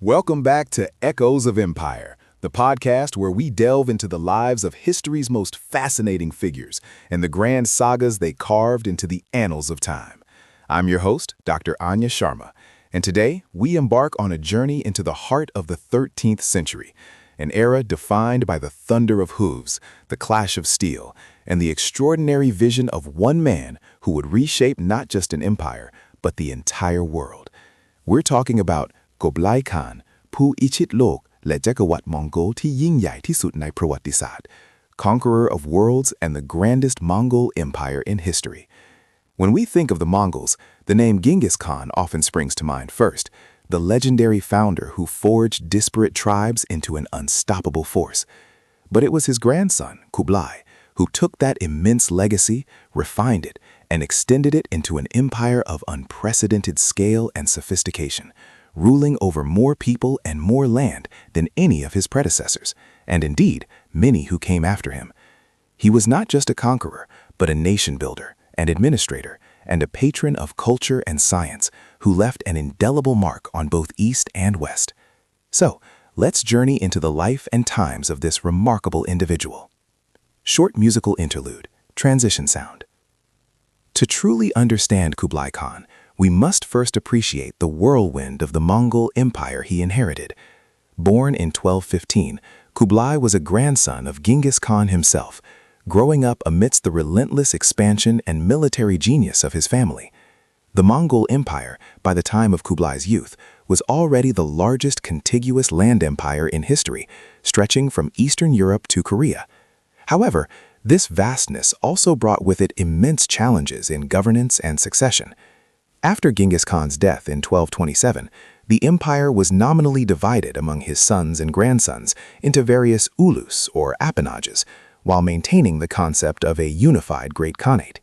Welcome back to Echoes of Empire, the podcast where we delve into the lives of history's most fascinating figures and the grand sagas they carved into the annals of time. I'm your host, Dr. Anya Sharma, and today we embark on a journey into the heart of the 13th century, an era defined by the thunder of hooves, the clash of steel, and the extraordinary vision of one man who would reshape not just an empire, but the entire world. We're talking about Kublai Khan ผู้อิชิตโลกและจักรวรรดิมองโกลที่ยิ่งใหญ่ที่สุดในประวัติศาสตร์ Conqueror of worlds and the grandest Mongol Empire in history. When we think of the Mongols, the name Genghis Khan often springs to mind first, the legendary founder who forged disparate tribes into an unstoppable force. But it was his grandson, Kublai, who took that immense legacy, refined it, and extended it into an empire of unprecedented scale and sophistication, ruling over more people and more land than any of his predecessors, and indeed, many who came after him. He was not just a conqueror, but a nation builder, an administrator, and a patron of culture and science who left an indelible mark on both East and West. So, let's journey into the life and times of this remarkable individual. Short musical interlude, transition sound. To truly understand Kublai Khan, we must first appreciate the whirlwind of the Mongol Empire he inherited. Born in 1215, Kublai was a grandson of Genghis Khan himself, growing up amidst the relentless expansion and military genius of his family. The Mongol Empire, by the time of Kublai's youth, was already the largest contiguous land empire in history, stretching from Eastern Europe to Korea. However, this vastness also brought with it immense challenges in governance and succession. After Genghis Khan's death in 1227, the empire was nominally divided among his sons and grandsons into various ulus or appanages, while maintaining the concept of a unified Great Khanate.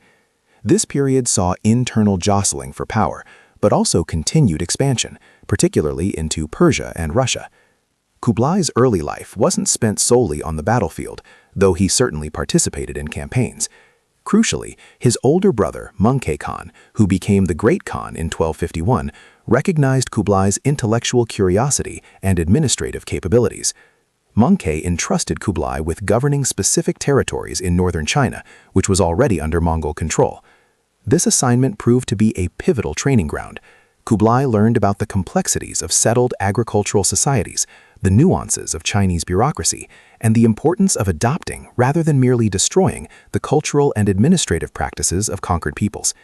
This period saw internal jostling for power, but also continued expansion, particularly into Persia and Russia. Kublai's early life wasn't spent solely on the battlefield, though he certainly participated in campaigns. Crucially, his older brother, Mongol Khan, who became the Great Khan in 1251, recognized Kublai's intellectual curiosity and administrative capabilities. Mongol entrusted Kublai with governing specific territories in northern China, which was already under Mongol control. This assignment proved to be a pivotal training ground. Kublai learned about the complexities of settled agricultural societies, the nuances of Chinese bureaucracy, and the importance of adopting rather than merely destroying the cultural and administrative practices of conquered peoples.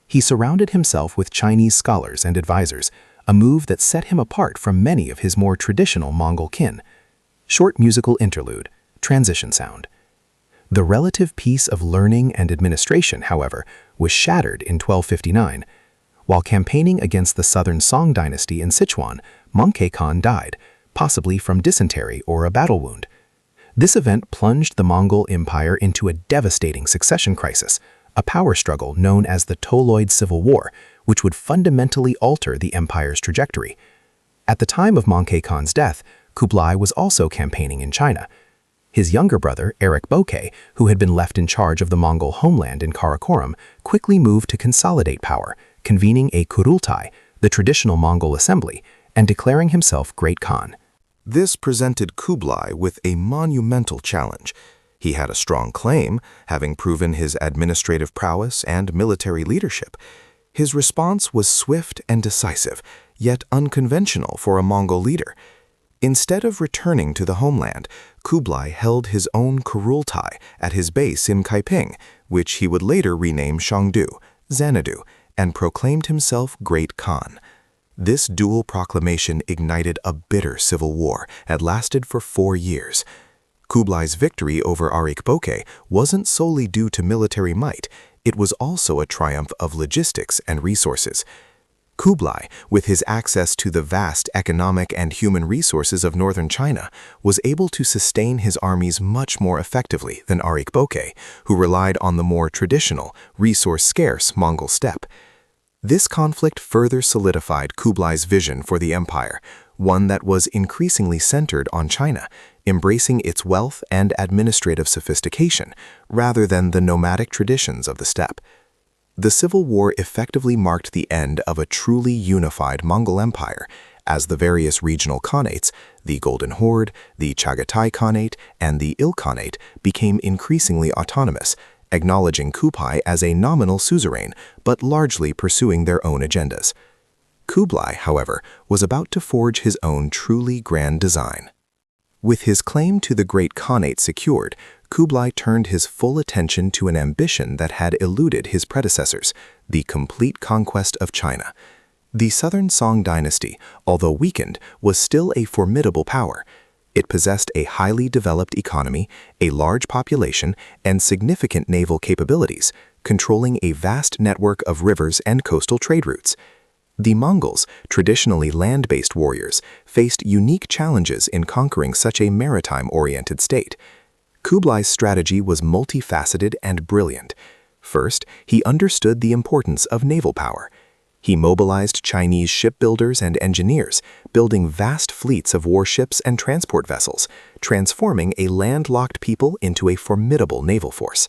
He surrounded himself with Chinese scholars and advisors, a move that set him apart from many of his more traditional Mongol kin. Short musical interlude, transition sound. The relative peace of learning and administration, however, was shattered in 1259. While campaigning against the southern Song dynasty in Sichuan, Mongol Khan died, possibly from dysentery or a battle wound. This event plunged the Mongol Empire into a devastating succession crisis, a power struggle known as the Toloid Civil War, which would fundamentally alter the empire's trajectory. At the time of Mongol Khan's death, Kublai was also campaigning in China. His younger brother, Erik Bokeh, who had been left in charge of the Mongol homeland in Karakoram, quickly moved to consolidate power, convening a Kurultai, the traditional Mongol assembly, and declaring himself Great Khan. This presented Kublai with a monumental challenge. He had a strong claim, having proven his administrative prowess and military leadership. His response was swift and decisive, yet unconventional for a Mongol leader. Instead of returning to the homeland, Kublai held his own Kurultai at his base in Kaiping, which he would later rename Shangdu, Xanadu, and proclaimed himself Great Khan. This dual proclamation ignited a bitter civil war that lasted for 4 years. Kublai's victory over Erik Bokeh wasn't solely due to military might, it was also a triumph of logistics and resources. Kublai, with his access to the vast economic and human resources of northern China, was able to sustain his armies much more effectively than Erik Bokeh, who relied on the more traditional, resource-scarce Mongol steppe. This conflict further solidified Kublai's vision for the empire, one that was increasingly centered on China, embracing its wealth and administrative sophistication, rather than the nomadic traditions of the steppe. The Civil War effectively marked the end of a truly unified Mongol Empire, as the various regional khanates, the Golden Horde, the Chagatai Khanate, and the Il Khanate, became increasingly autonomous, acknowledging Kublai as a nominal suzerain, but largely pursuing their own agendas. Kublai, however, was about to forge his own truly grand design. With his claim to the Great Khanate secured, Kublai turned his full attention to an ambition that had eluded his predecessors, the complete conquest of China. The Southern Song dynasty, although weakened, was still a formidable power. It possessed a highly developed economy, a large population, and significant naval capabilities, controlling a vast network of rivers and coastal trade routes. The Mongols, traditionally land-based warriors, faced unique challenges in conquering such a maritime-oriented state. Kublai's strategy was multifaceted and brilliant. First, he understood the importance of naval power. He mobilized Chinese shipbuilders and engineers, building vast fleets of warships and transport vessels, transforming a landlocked people into a formidable naval force.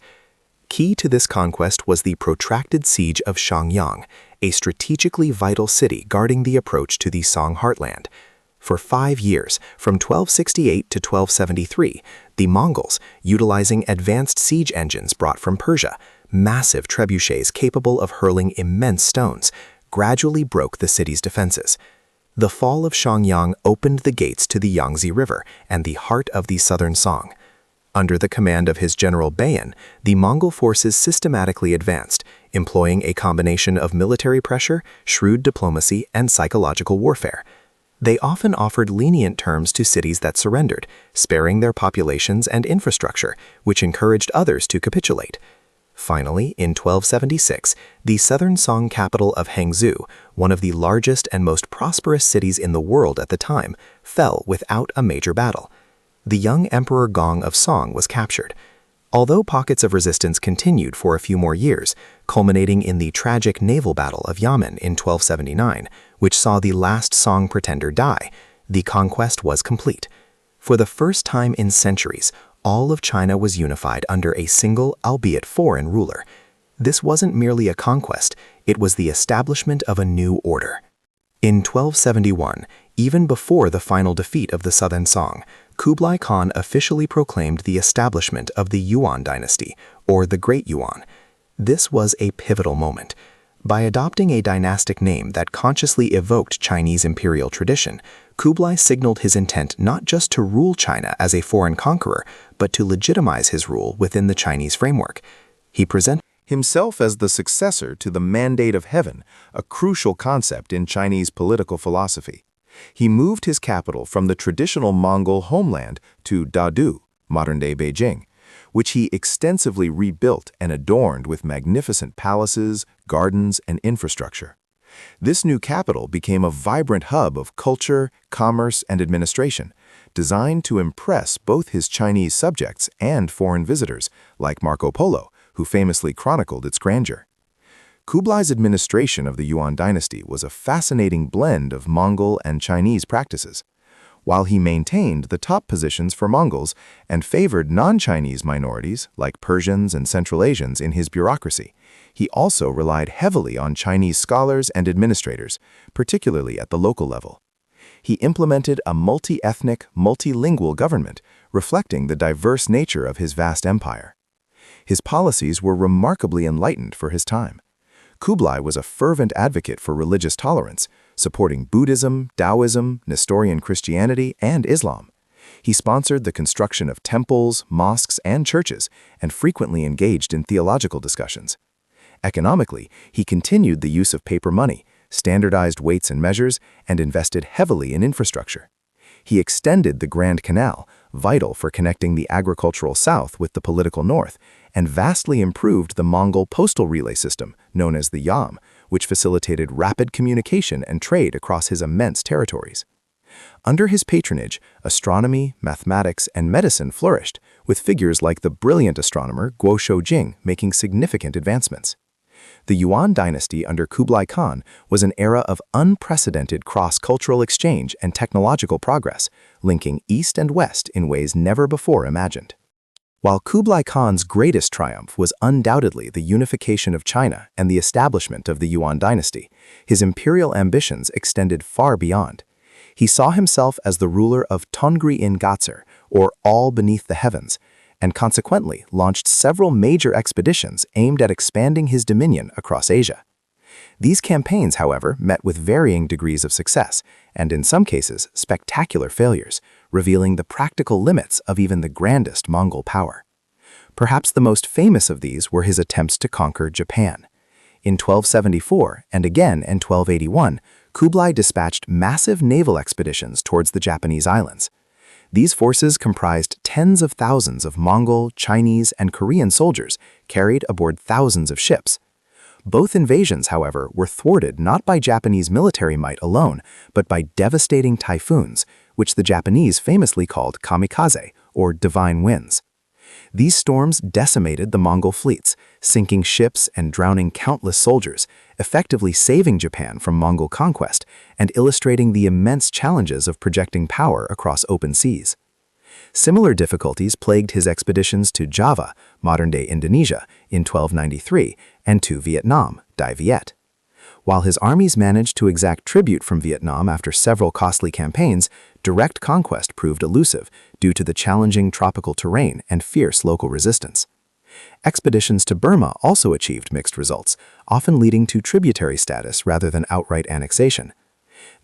Key to this conquest was the protracted siege of Xiangyang, a strategically vital city guarding the approach to the Song heartland. For 5 years, from 1268 to 1273, the Mongols, utilizing advanced siege engines brought from Persia, massive trebuchets capable of hurling immense stones, gradually broke the city's defenses. The fall of Xiangyang opened the gates to the Yangtze River and the heart of the Southern Song. Under the command of his general Bayan, the Mongol forces systematically advanced, employing a combination of military pressure, shrewd diplomacy, and psychological warfare. They often offered lenient terms to cities that surrendered, sparing their populations and infrastructure, which encouraged others to capitulate. Finally, in 1276, the Southern Song capital of Hangzhou, one of the largest and most prosperous cities in the world at the time, fell without a major battle. The young Emperor Gong of Song was captured. Although pockets of resistance continued for a few more years, culminating in the tragic naval battle of Yamen in 1279, which saw the last Song pretender die, the conquest was complete. For the first time in centuries, all of China was unified under a single, albeit foreign, ruler. This wasn't merely a conquest, it was the establishment of a new order. In 1271, even before the final defeat of the Southern Song, Kublai Khan officially proclaimed the establishment of the Yuan Dynasty, or the Great Yuan. This was a pivotal moment. By adopting a dynastic name that consciously evoked Chinese imperial tradition, Kublai signaled his intent not just to rule China as a foreign conqueror, but to legitimize his rule within the Chinese framework. He presented himself as the successor to the mandate of heaven, a crucial concept in Chinese political philosophy. He moved his capital from the traditional Mongol homeland to Dadu, modern-day Beijing, which he extensively rebuilt and adorned with magnificent palaces, gardens, and infrastructure. This new capital became a vibrant hub of culture, commerce, and administration, designed to impress both his Chinese subjects and foreign visitors, like Marco Polo, who famously chronicled its grandeur. Kublai's administration of the Yuan dynasty was a fascinating blend of Mongol and Chinese practices. While he maintained the top positions for Mongols and favored non-Chinese minorities like Persians and Central Asians in his bureaucracy, he also relied heavily on Chinese scholars and administrators, particularly at the local level. He implemented a multi-ethnic, multilingual government, reflecting the diverse nature of his vast empire. His policies were remarkably enlightened for his time. Kublai was a fervent advocate for religious tolerance, supporting Buddhism, Taoism, Nestorian Christianity, and Islam. He sponsored the construction of temples, mosques, and churches, and frequently engaged in theological discussions. Economically, he continued the use of paper money, standardized weights and measures, and invested heavily in infrastructure. He extended the Grand Canal, vital for connecting the agricultural south with the political north, and vastly improved the Mongol postal relay system, known as the Yam, which facilitated rapid communication and trade across his immense territories. Under his patronage, astronomy, mathematics, and medicine flourished, with figures like the brilliant astronomer Guo Shoujing making significant advancements. The Yuan dynasty under Kublai Khan was an era of unprecedented cross-cultural exchange and technological progress, linking East and West in ways never before imagined. While Kublai Khan's greatest triumph was undoubtedly the unification of China and the establishment of the Yuan dynasty, his imperial ambitions extended far beyond. He saw himself as the ruler of Tongri in Gatsur, or all beneath the heavens, and consequently launched several major expeditions aimed at expanding his dominion across Asia. These campaigns, however, met with varying degrees of success, and in some cases, spectacular failures, revealing the practical limits of even the grandest Mongol power. Perhaps the most famous of these were his attempts to conquer Japan. In 1274 and again in 1281, Kublai dispatched massive naval expeditions towards the Japanese islands. These forces comprised tens of thousands of Mongol, Chinese, and Korean soldiers carried aboard thousands of ships. Both invasions, however, were thwarted not by Japanese military might alone, but by devastating typhoons, which the Japanese famously called kamikaze, or divine winds. These storms decimated the Mongol fleets, sinking ships and drowning countless soldiers, effectively saving Japan from Mongol conquest and illustrating the immense challenges of projecting power across open seas. Similar difficulties plagued his expeditions to Java, modern-day Indonesia, in 1293, and to Vietnam, Dai Viet. While his armies managed to exact tribute from Vietnam after several costly campaigns, direct conquest proved elusive due to the challenging tropical terrain and fierce local resistance. Expeditions to Burma also achieved mixed results, often leading to tributary status rather than outright annexation.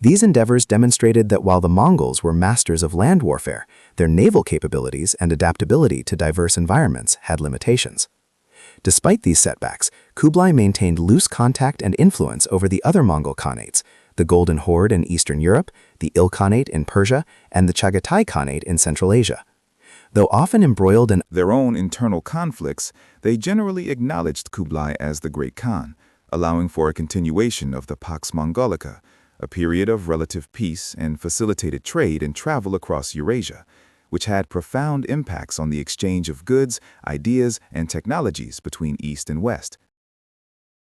These endeavors demonstrated that while the Mongols were masters of land warfare, their naval capabilities and adaptability to diverse environments had limitations. Despite these setbacks, Kublai maintained loose contact and influence over the other Mongol Khanates, the Golden Horde in Eastern Europe, the Ilkhanate in Persia, and the Chagatai Khanate in Central Asia. Though often embroiled in their own internal conflicts, they generally acknowledged Kublai as the Great Khan, allowing for a continuation of the Pax Mongolica, a period of relative peace and facilitated trade and travel across Eurasia, which had profound impacts on the exchange of goods, ideas, and technologies between East and West.